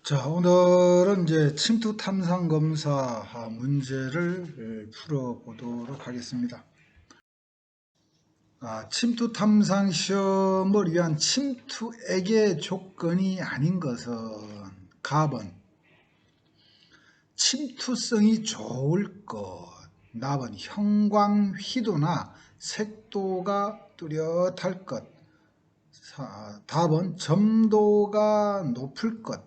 자, 오늘은 이제 침투 탐상 검사 문제를 풀어보도록 하겠습니다. 침투 탐상 시험을 위한 침투액의 조건이 아닌 것은 갑은 침투성이 좋을 것, 납은 형광 희도나 색도가 뚜렷할 것, 답은 점도가 높을 것,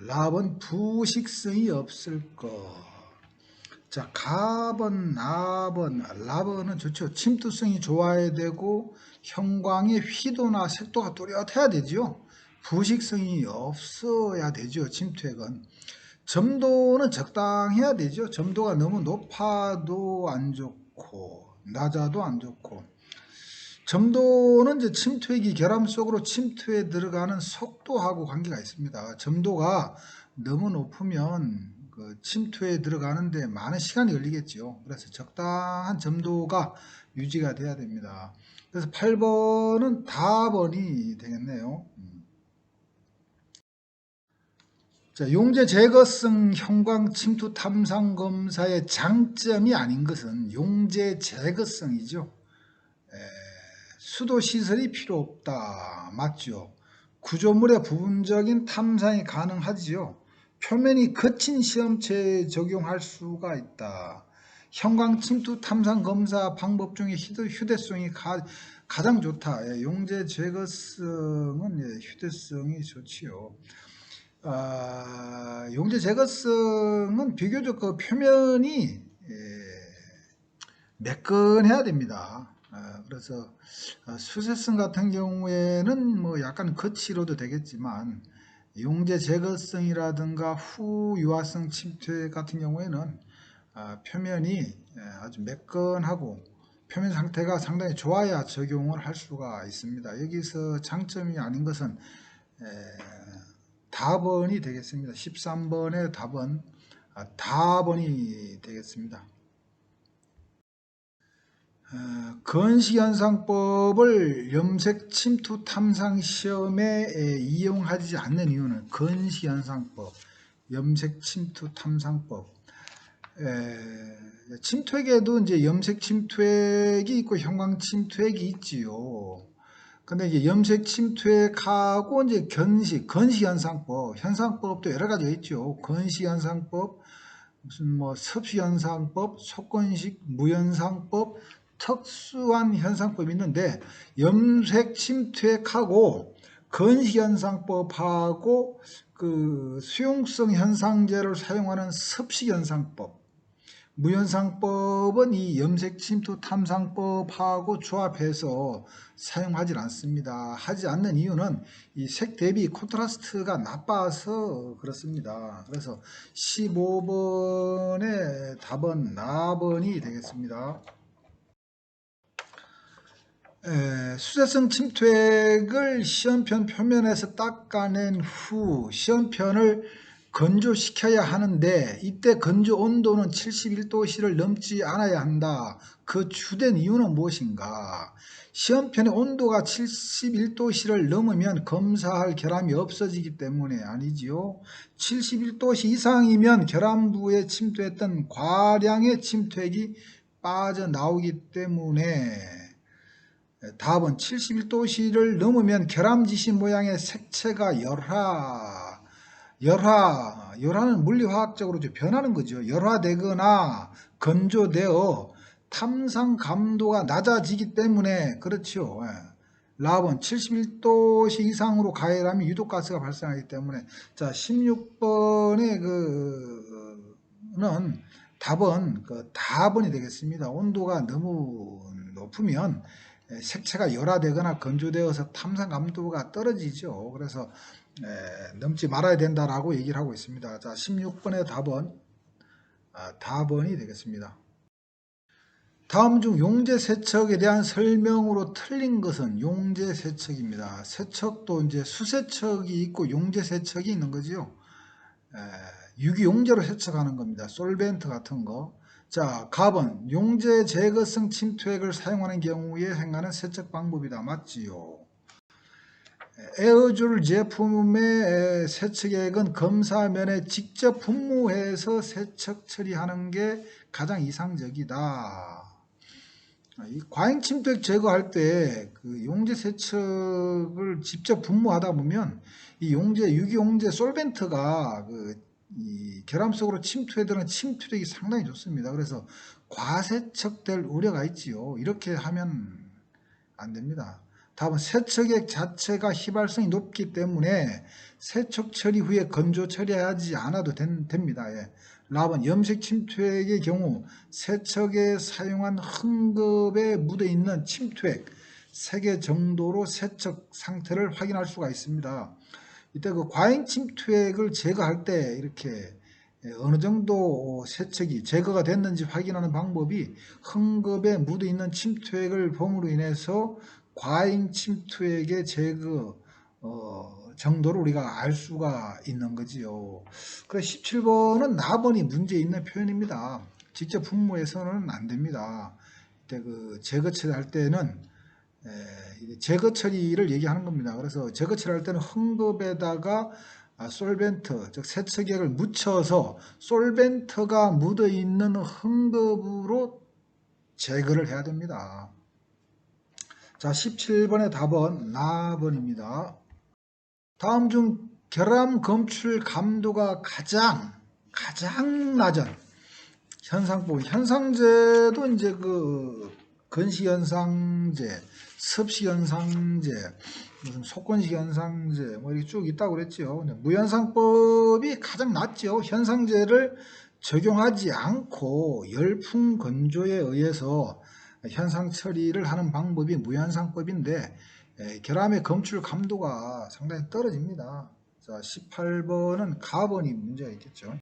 랍은 부식성이 없을 것. 자, 갑은, 납은, 랍은 좋죠. 침투성이 좋아야 되고 형광의 휘도나 색도가 뚜렷해야 되죠. 부식성이 없어야 되죠. 침투액은. 점도는 적당해야 되죠. 점도가 너무 높아도 안 좋고 낮아도 안 좋고. 점도는 이제 침투액이 결함 속으로 침투에 들어가는 속도하고 관계가 있습니다. 점도가 너무 높으면 그 침투에 들어가는데 많은 시간이 걸리겠죠. 그래서 적당한 점도가 유지가 돼야 됩니다. 그래서 8번은 답번이 되겠네요. 자, 용재 제거성 형광 침투 탐상 검사의 장점이 아닌 것은 용재 제거성이죠. 수도 시설이 필요 없다. 맞죠? 구조물의 부분적인 탐상이 가능하지요. 표면이 거친 시험체에 적용할 수가 있다. 형광 침투 탐상 검사 방법 중에 휴대성이 가장 좋다. 용재 제거성은 휴대성이 좋지요. 용재 제거성은 비교적 그 표면이 매끈해야 됩니다. 그래서 수세성 같은 경우에는 뭐 약간 거치로도 되겠지만 용재 제거성이라든가 후유화성 침투 같은 경우에는 표면이 아주 매끈하고 표면 상태가 상당히 좋아야 적용을 할 수가 있습니다. 여기서 장점이 아닌 것은 답번이 되겠습니다. 13번의 답은 답번이 되겠습니다. 건식현상법을 염색 침투 탐상 시험에 이용하지 않는 이유는 건식현상법, 염색 침투 탐상법. 침투액에도 이제 염색 침투액이 있고 형광 침투액이 있지요. 근데 이제 염색 침투액하고 이제 건식현상법, 현상법도 여러 가지가 있죠. 건식현상법, 무슨 뭐 섭씨현상법, 속건식, 무현상법, 특수한 현상법이 있는데 염색 침투액하고 건식현상법하고 그 수용성 현상제를 사용하는 섭씨현상법, 무현상법은 이 염색 침투 탐상법하고 조합해서 사용하지 않습니다. 하지 않는 이유는 이 색 대비 콘트라스트가 나빠서 그렇습니다. 그래서 15번의 답은 나번이 되겠습니다. 수세성 침투액을 시험편 표면에서 닦아낸 후 시험편을 건조시켜야 하는데 이때 건조 온도는 71도씨를 넘지 않아야 한다. 그 주된 이유는 무엇인가? 시험편의 온도가 71도씨를 넘으면 검사할 결함이 없어지기 때문에 아니지요. 71도씨 이상이면 결함부에 침투했던 과량의 침투액이 빠져나오기 때문에 답은 71도씨를 넘으면 결함지시 모양의 색채가 열화는 물리화학적으로 변하는 거죠. 열화되거나 건조되어 탐상 감도가 낮아지기 때문에 그렇죠. 랍은 71도씨 이상으로 가열하면 유독가스가 발생하기 때문에 자 16번의 그는 답은 답은이 되겠습니다. 온도가 너무 높으면 색채가 열화되거나 건조되어서 탐상 감도가 떨어지죠. 그래서 넘지 말아야 된다라고 얘기를 하고 있습니다. 자, 16번의 답은 답은이 되겠습니다. 다음 중 용재 세척에 대한 설명으로 틀린 것은 용재 세척입니다. 세척도 이제 수세척이 있고 용재 세척이 있는 거죠. 유기용재로 세척하는 겁니다. 솔벤트 같은 거. 자, 갑은 용재 제거성 침투액을 사용하는 경우에 행하는 세척 방법이다. 맞지요? 에어졸 제품의 세척액은 검사면에 직접 분무해서 세척 처리하는 게 가장 이상적이다. 이 과잉 침투액 제거할 때 그 용제 세척을 직접 분무하다 보면 이 용제 유기용제 솔벤트가 이 결함 속으로 침투해들어가는 침투력이 상당히 좋습니다. 그래서 과세척될 우려가 있지요. 이렇게 하면 안 됩니다. 다음은 세척액 자체가 휘발성이 높기 때문에 세척 처리 후에 건조 처리하지 않아도 됩니다. 예. 라번 염색 침투액의 경우 세척에 사용한 흠급에 묻어있는 침투액 3개 정도로 세척 상태를 확인할 수가 있습니다. 이때 그 과잉 침투액을 제거할 때 이렇게 어느 정도 세척이 제거가 됐는지 확인하는 방법이 흠급에 묻어있는 침투액을 봄으로 인해서 과잉 침투액의 제거 정도를 우리가 알 수가 있는 거지요. 그래서 17번은 나번이 문제 있는 표현입니다. 직접 분무해서는 안 됩니다. 이때 그 제거 처리할 때는 제거 처리를 얘기하는 겁니다. 그래서 제거 처리할 때는 흠급에다가 솔벤트, 즉 세척액을 묻혀서 솔벤트가 묻어있는 흠급으로 제거를 해야 됩니다. 자, 17번의 답은 나번입니다. 다음 중 결함 검출 감도가 가장 낮은 현상법. 현상제도 이제 그 건시현상제, 습시현상제, 무슨 속건시현상제 뭐 이렇게 쭉 있다고 그랬죠. 무현상법이 가장 낮죠. 현상제를 적용하지 않고 열풍 건조에 의해서 현상 처리를 하는 방법이 무현상법인데 결함의 검출 감도가 상당히 떨어집니다. 자, 18번은 가번이 문제가 있겠죠.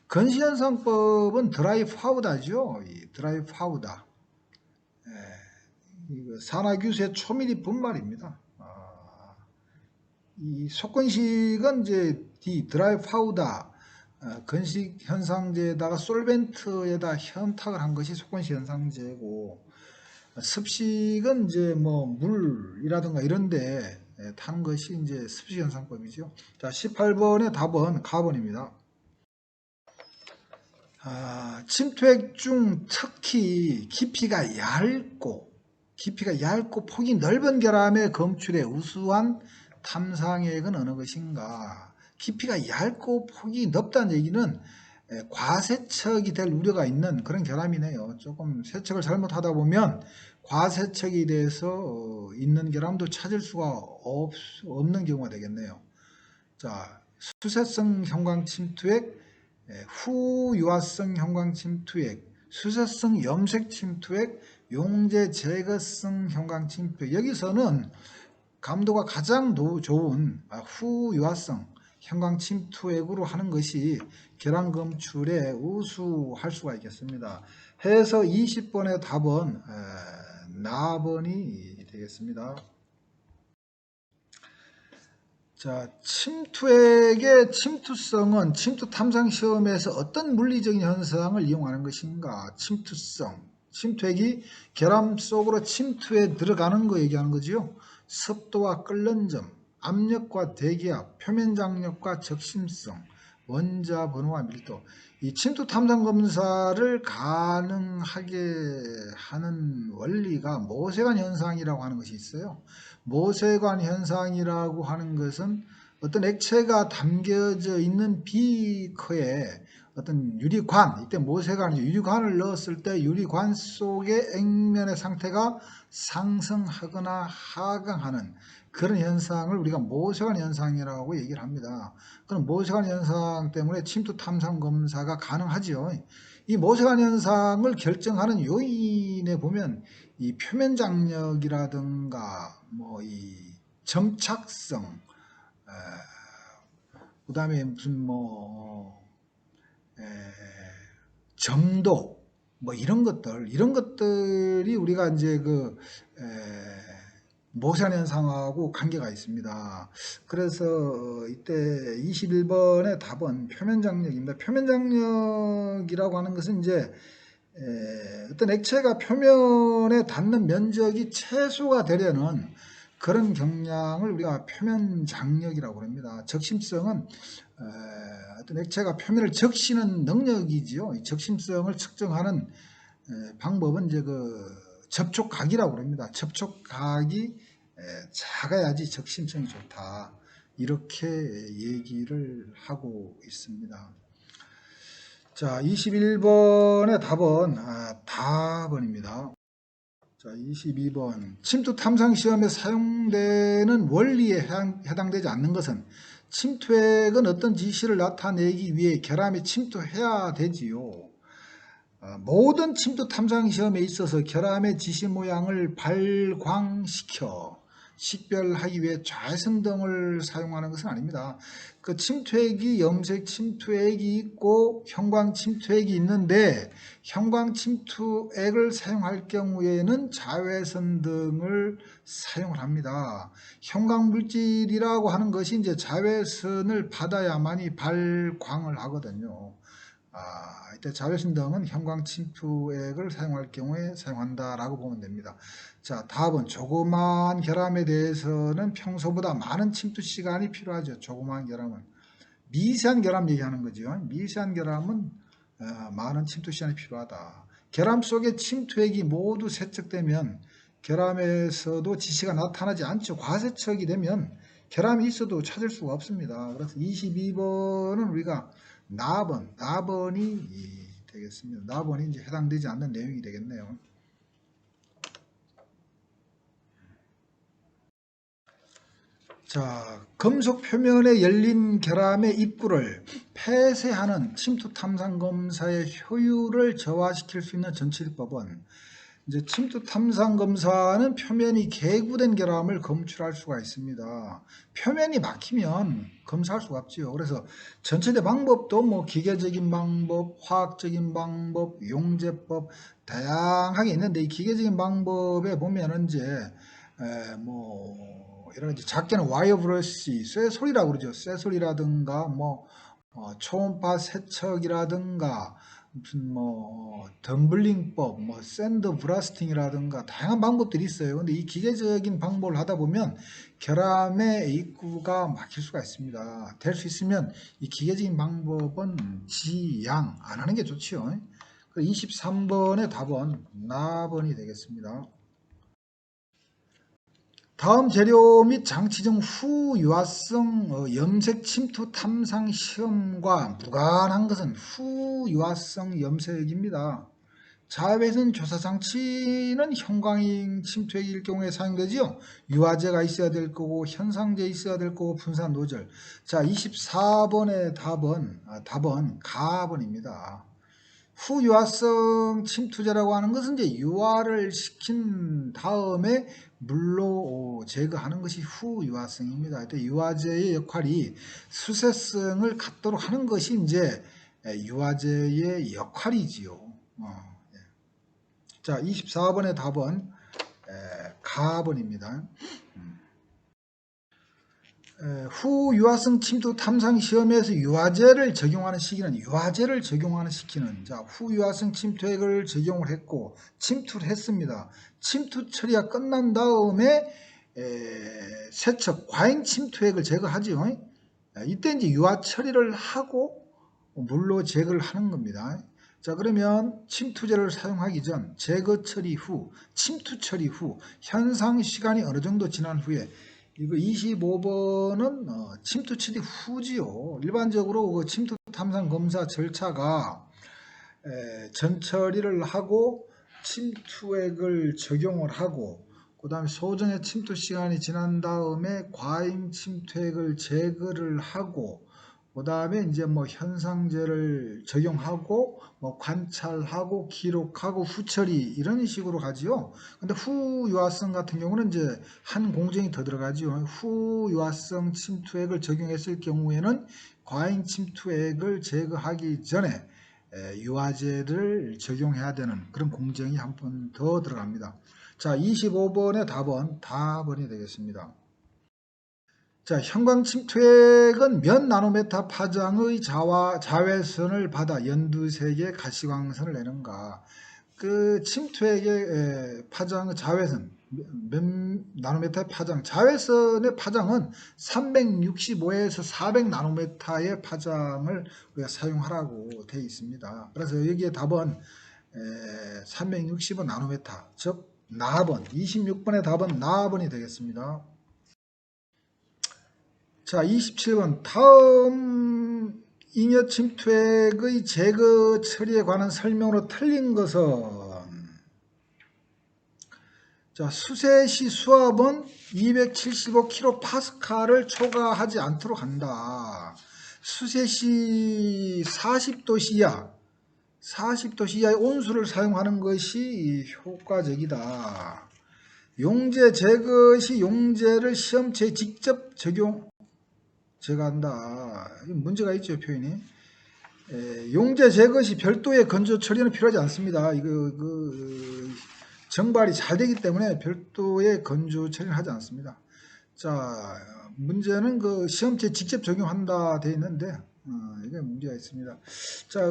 건시현상법은 드라이 파우더죠. 이 드라이 파우더. 산화규수의 초미리 분말입니다. 이 속건식은 이제 이 드라이 파우더 건식 현상제에다가 솔벤트에다 현탁을 한 것이 속건식 현상제고, 습식은 이제 뭐 물이라든가 이런데 탄 것이 이제 습식 현상법이죠. 자, 18번의 답은 가번입니다. 침투액 중 특히 깊이가 얇고 폭이 넓은 결함의 검출에 우수한 탐상액은 어느 것인가? 깊이가 얇고 폭이 넓다는 얘기는 과세척이 될 우려가 있는 그런 결함이네요. 조금 세척을 잘못하다 보면 과세척이 돼서 있는 결함도 찾을 수가 없는 경우가 되겠네요. 자, 수세성 형광 침투액, 후유화성 형광 침투액, 수세성 염색 침투액, 용제 제거성 형광 침투액. 여기서는 감도가 가장 좋은 후유화성 형광 침투액으로 하는 것이 결함 검출에 우수할 수가 있겠습니다. 해서 20번의 답은 나번이 되겠습니다. 자, 침투액의 침투성은 침투 탐상 시험에서 어떤 물리적인 현상을 이용하는 것인가? 침투성. 침투액이 결함 속으로 침투해 들어가는 거 얘기하는 거지요. 습도와 끓는 점, 압력과 대기압, 표면 장력과 적심성, 원자 번호와 밀도. 이 침투 탐상 검사를 가능하게 하는 원리가 모세관 현상이라고 하는 것이 있어요. 모세관 현상이라고 하는 것은 어떤 액체가 담겨져 있는 비커에 어떤 유리관, 이때 모세관, 유리관을 넣었을 때 유리관 속의 액면의 상태가 상승하거나 하강하는 그런 현상을 우리가 모세관 현상이라고 얘기를 합니다. 그럼 모세관 현상 때문에 침투 탐상 검사가 가능하죠. 이 모세관 현상을 결정하는 요인에 보면 이 표면 장력이라든가 뭐 이 점착성, 그 다음에 무슨 뭐 점도 뭐 이런 것들이 우리가 이제 그 모세관 현상하고 관계가 있습니다. 그래서 이때 21번의 답은 표면 장력입니다. 표면 장력이라고 하는 것은 이제 어떤 액체가 표면에 닿는 면적이 최소가 되려는 그런 경향을 우리가 표면 장력이라고 합니다. 적심성은 어떤 액체가 표면을 적시는 능력이지요. 이 적심성을 측정하는 방법은 이제 그 접촉각이라고 합니다. 접촉각이 작아야지 적심성이 좋다. 이렇게 얘기를 하고 있습니다. 자, 21번의 답은 답은입니다. 자, 22번. 침투 탐상 시험에 사용되는 원리에 해당되지 않는 것은 침투액은 어떤 지시를 나타내기 위해 결함에 침투해야 되지요. 모든 침투 탐상 시험에 있어서 결함의 지시 모양을 발광시켜 식별하기 위해 좌회선 등을 사용하는 것은 아닙니다. 그 침투액이 염색 침투액이 있고 형광 침투액이 있는데 형광 침투액을 사용할 경우에는 자외선 등을 사용을 합니다. 형광 물질이라고 하는 것이 이제 자외선을 받아야만이 발광을 하거든요. 이때 자외선 등은 형광 침투액을 사용할 경우에 사용한다라고 보면 됩니다. 자, 답은 조그마한 결함에 대해서는 평소보다 많은 침투 시간이 필요하죠. 조그마한 결함은. 미세한 결함 얘기하는 거죠. 미세한 결함은 많은 침투 시간이 필요하다. 결함 속에 침투액이 모두 세척되면 결함에서도 지시가 나타나지 않죠. 과세척이 되면 결함이 있어도 찾을 수가 없습니다. 그래서 22번은 우리가 나번이 되겠습니다. 나번이 이제 해당되지 않는 내용이 되겠네요. 자, 금속 표면에 열린 결함의 입구를 폐쇄하는 침투 탐상 검사의 효율을 저하시킬 수 있는 전치법은 이제 침투 탐상 검사는 표면이 개구된 결함을 검출할 수가 있습니다. 표면이 막히면 검사할 수가 없지요. 그래서 전체대 방법도 뭐 기계적인 방법, 화학적인 방법, 용제법 다양하게 있는데 이 기계적인 방법에 보면은 이제 뭐 이런 이제 작게는 와이어 브러쉬, 쇠소리라고 그러죠. 쇠소리라든가 뭐 초음파 세척이라든가 무슨 뭐 덤블링법, 뭐 샌드 브라스팅이라든가 다양한 방법들이 있어요. 근데 이 기계적인 방법을 하다 보면 결함의 입구가 막힐 수가 있습니다. 될 수 있으면 이 기계적인 방법은 지양 안 하는 게 좋지요. 23번의 답은 나번이 되겠습니다. 다음 재료 및 장치 중 후유화성 염색 침투 탐상 시험과 무관한 것은 후유화성 염색입니다. 자외선 조사 장치는 형광잉 침투액일 경우에 사용되지요. 유화제가 있어야 될 거고 현상제 있어야 될 거고 분산 노즐. 자, 24번의 답은 가번입니다. 후유화성 침투제라고 하는 것은 이제 유화를 시킨 다음에 물로 제거하는 것이 후유화성입니다. 유화제의 역할이 수세성을 갖도록 하는 것이 이제 유화제의 역할이지요. 자, 24번의 답은 가번입니다. 후유화성 침투 탐상 시험에서 유화제를 적용하는 시기는 자, 후유화성 침투액을 적용을 했고 침투를 했습니다. 침투 처리가 끝난 다음에 세척 과잉 침투액을 제거하죠. 이때 이제 유화 처리를 하고 물로 제거를 하는 겁니다. 자, 그러면 침투제를 사용하기 전 제거 처리 후, 침투 처리 후, 현상 시간이 어느 정도 지난 후에 이거 25번은 침투 처리 후지요. 일반적으로 그 침투 탐상 검사 절차가 전처리를 하고 침투액을 적용을 하고 그 다음에 소정의 침투 시간이 지난 다음에 과잉 침투액을 제거를 하고 그 다음에 이제 뭐 현상제를 적용하고 뭐 관찰하고 기록하고 후처리 이런 식으로 가지요. 근데 후유화성 같은 경우는 이제 한 공정이 더 들어가지요. 후유화성 침투액을 적용했을 경우에는 과잉 침투액을 제거하기 전에 유화제를 적용해야 되는 그런 공정이 한 번 더 들어갑니다. 자, 25번의 답은이 되겠습니다. 자, 형광 침투액은 몇 나노메타 파장의 자외선을 받아 연두색의 가시광선을 내는가. 그 침투액의 파장의 자외선 몇 나노미터의 파장, 자외선의 파장은 365에서 400 나노미터의 파장을 우리가 사용하라고 되어 있습니다. 그래서 여기에 답은 365 나노미터, 즉 나번, 26번의 답은 나번이 되겠습니다. 자, 27번 다음 잉여 침투액의 제거 처리에 관한 설명으로 틀린 것은, 자, 수세시 수압은 275kPa를 초과하지 않도록 한다. 수세시 40도 이하의 온수를 사용하는 것이 효과적이다. 용제 제거 시 용제를 시험체에 직접 제거한다. 문제가 있죠, 표현이. 용제 제거 시 별도의 건조 처리는 필요하지 않습니다. 정발이 잘 되기 때문에 별도의 건조 처리는 하지 않습니다. 자, 문제는 그 시험체에 직접 적용한다 되어 있는데, 이게 문제가 있습니다. 자,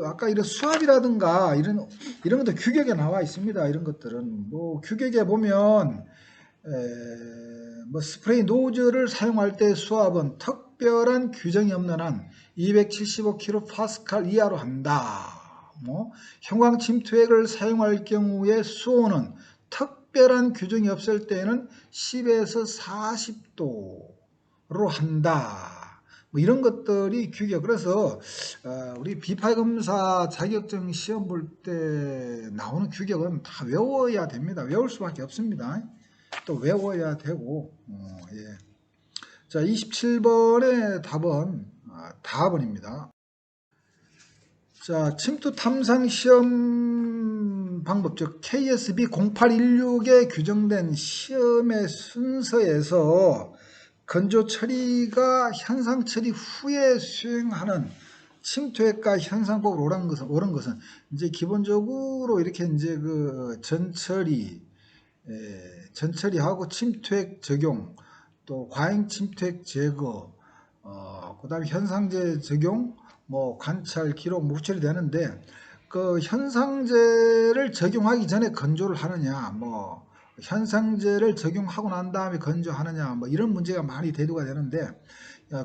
아까 이런 수압이라든가 이런 것도 규격에 나와 있습니다. 이런 것들은 뭐 규격에 보면 뭐 스프레이 노즐을 사용할 때 수압은 특별한 규정이 없는 한 275kPa 이하로 한다. 뭐 형광 침투액을 사용할 경우에 수온은 특별한 규정이 없을 때는 10에서 40도로 한다. 뭐 이런 것들이 규격. 그래서 우리 비파검사 자격증 시험 볼 때 나오는 규격은 다 외워야 됩니다. 외울 수밖에 없습니다. 또 외워야 되고. 예. 자, 27번의 답은 답은입니다. 자, 침투 탐상 시험 방법, 즉 KSB 0816에 규정된 시험의 순서에서 건조 처리가 현상 처리 후에 수행하는 침투액과 현상법으로 옳은 것은 이제 기본적으로 이렇게 이제 전처리하고 침투액 적용, 또 과잉 침투액 제거, 그다음에 현상제 적용, 뭐 관찰 기록 뭐 후처리 되는데, 그 현상제를 적용하기 전에 건조를 하느냐, 뭐 현상제를 적용하고 난 다음에 건조하느냐, 뭐 이런 문제가 많이 대두가 되는데,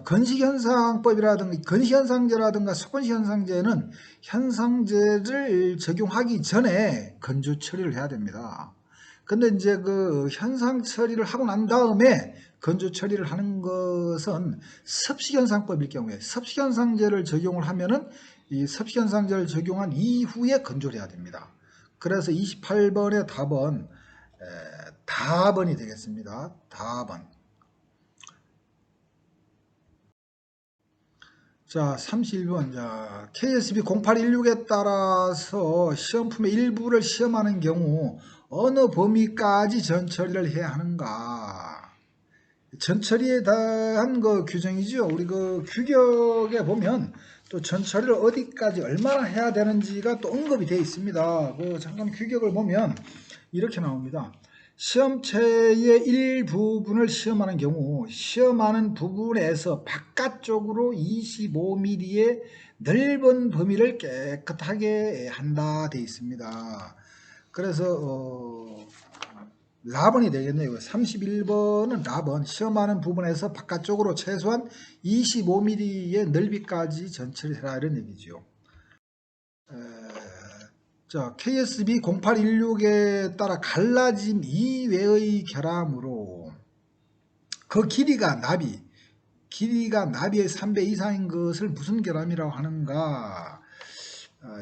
건식현상법이라든가 건식현상제라든가 속건식현상제는 현상제를 적용하기 전에 건조 처리를 해야 됩니다. 근데 이제 그 현상 처리를 하고 난 다음에 건조 처리를 하는 것은 섭식현상법일 경우에 섭식현상제를 적용을 하면은 이 섭식현상제를 적용한 이후에 건조를 해야 됩니다. 그래서 28번의 답은 답은이 되겠습니다. 답은. 자, 31번. 자, KSB 0816에 따라서 시험품의 일부를 시험하는 경우 어느 범위까지 전처리를 해야 하는가? 전처리에 대한 그 규정이죠. 우리 그 규격에 보면 또 전처리를 어디까지 얼마나 해야 되는지가 또 언급이 되어 있습니다. 잠깐 규격을 보면 이렇게 나옵니다. 시험체의 일부분을 시험하는 경우 시험하는 부분에서 바깥쪽으로 25mm의 넓은 범위를 깨끗하게 한다 되어 있습니다. 그래서 라번이 되겠네요. 31번은 라번, 시험하는 부분에서 바깥쪽으로 최소한 25mm의 넓이까지 전처리해라 이런 얘기죠. 자, KSB 0816에 따라 갈라짐 이외의 결함으로 그 길이가 나비의 3배 이상인 것을 무슨 결함이라고 하는가?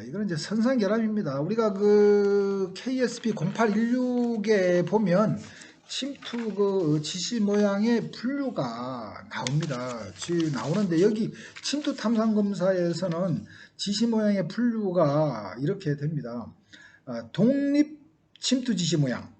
이거는 이제 선상결함입니다. 우리가 그 KSB 0816에 보면 침투 그 지시 모양의 분류가 나옵니다. 나오는데 여기 침투 탐상 검사에서는 지시 모양의 분류가 이렇게 됩니다. 독립 침투 지시 모양,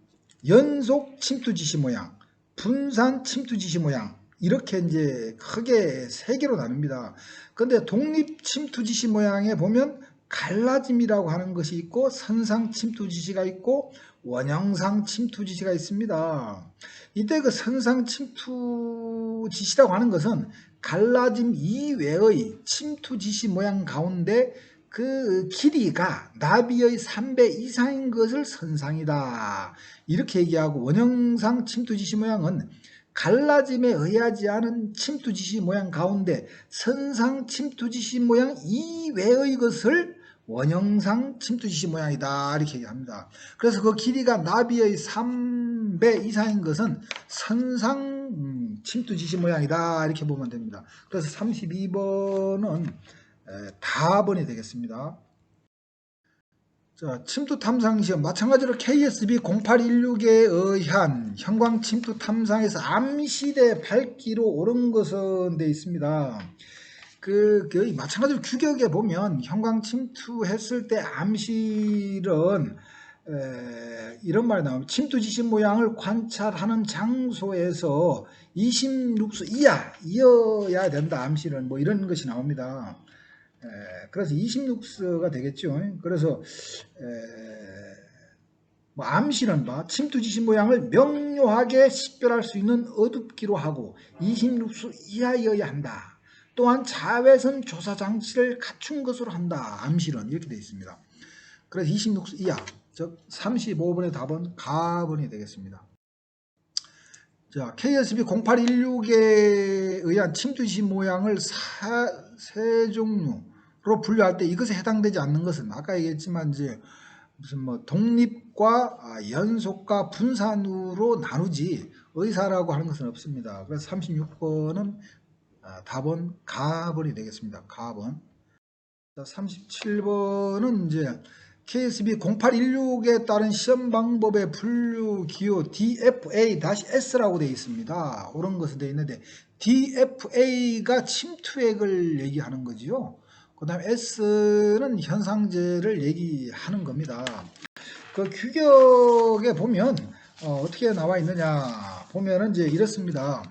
연속 침투 지시 모양, 분산 침투 지시 모양, 이렇게 이제 크게 세 개로 나눕니다. 근데 독립 침투 지시 모양에 보면 갈라짐이라고 하는 것이 있고 선상 침투 지시가 있고 원형상 침투 지시가 있습니다. 이때 그 선상 침투 지시라고 하는 것은 갈라짐 이외의 침투 지시 모양 가운데 그 길이가 나비의 3배 이상인 것을 선상이다. 이렇게 얘기하고 원형상 침투지시 모양은 갈라짐에 의하지 않은 침투지시 모양 가운데 선상 침투지시 모양 이외의 것을 원형상 침투지시 모양이다. 이렇게 얘기합니다. 그래서 그 길이가 나비의 3배 이상인 것은 선상 침투지시 모양이다. 이렇게 보면 됩니다. 그래서 32번은 답번이 되겠습니다. 자, 침투 탐상 시험 마찬가지로 KSB 0816에 의한 형광 침투 탐상에서 암시대 밝기로 옳은 것은 돼 있습니다. 마찬가지로 규격에 보면 형광 침투했을 때 암실은 이런 말이 나옵니다. 침투 지시 모양을 관찰하는 장소에서 26수 이하여야 된다. 암실은 뭐 이런 것이 나옵니다. 그래서 26수가 되겠죠. 그래서 뭐 암시는 침투 지시 모양을 명료하게 식별할 수 있는 어둡기로 하고 26수 이하여야 한다. 또한 자외선 조사 장치를 갖춘 것으로 한다. 암실은 이렇게 되어 있습니다. 그래서 26수 이하, 즉 35번의 답은 가번이 되겠습니다. 자, KSB 0816에 의한 침투 지시 모양을 세 종류로 분류할 때 이것에 해당되지 않는 것은 아까 얘기했지만 이제 무슨 뭐 독립과 연속과 분산으로 나누지 의사라고 하는 것은 없습니다. 그래서 36번은 답은 가번이 되겠습니다. 가번. 37번은 이제 KSB 0816에 따른 시험 방법의 분류 기호 DFA-S라고 되어 있습니다. 옳은 것은 되어 있는데 DFA가 침투액을 얘기하는 거지요. 그 다음에 S는 현상제를 얘기하는 겁니다. 그 규격에 보면 어떻게 나와 있느냐 보면은 이제 이렇습니다.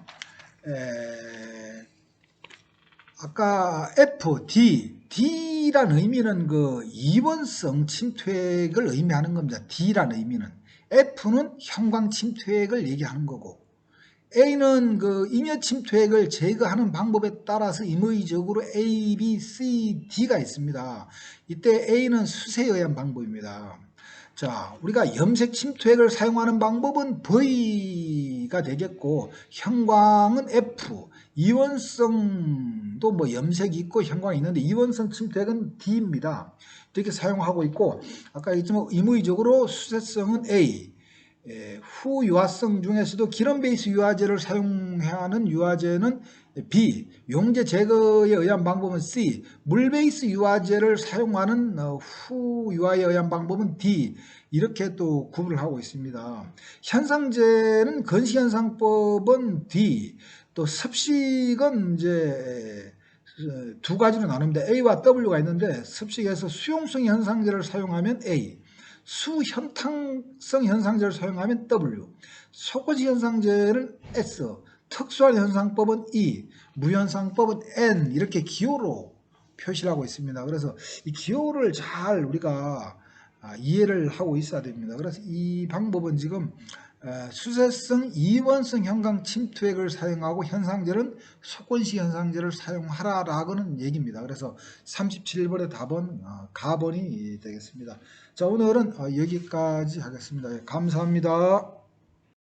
아까 F, D란 의미는 그 이원성 침투액을 의미하는 겁니다. D란 의미는. F는 형광 침투액을 얘기하는 거고, A는 그 잉여 침투액을 제거하는 방법에 따라서 임의적으로 A, B, C, D가 있습니다. 이때 A는 수세에 의한 방법입니다. 자, 우리가 염색 침투액을 사용하는 방법은 V가 되겠고, 형광은 F, 이원성도 뭐 염색이 있고 형광이 있는데 이원성 침투액은 D입니다. 이렇게 사용하고 있고, 아까 얘기했지만 임의적으로 수세성은 A, 후 유화성 중에서도 기름 베이스 유화제를 사용하는 유화제는 B, 용제 제거에 의한 방법은 C, 물 베이스 유화제를 사용하는 후 유화에 의한 방법은 D, 이렇게 또 구분을 하고 있습니다. 현상제는 건식현상법은 D, 또 습식은 이제 두 가지로 나눕니다. A와 W가 있는데 습식에서 수용성 현상제를 사용하면 A, 수현탕성 현상제를 사용하면 W, 속고지 현상제는 S, 특수한 현상법은 E, 무현상법은 N, 이렇게 기호로 표시를 하고 있습니다. 그래서 이 기호를 잘 우리가 이해를 하고 있어야 됩니다. 그래서 이 방법은 지금 수세성 이원성 형광 침투액을 사용하고 현상제는 속건식 현상제를 사용하라라고는 얘기입니다. 그래서 37번의 답은 가번이 되겠습니다. 자, 오늘은 여기까지 하겠습니다. 감사합니다.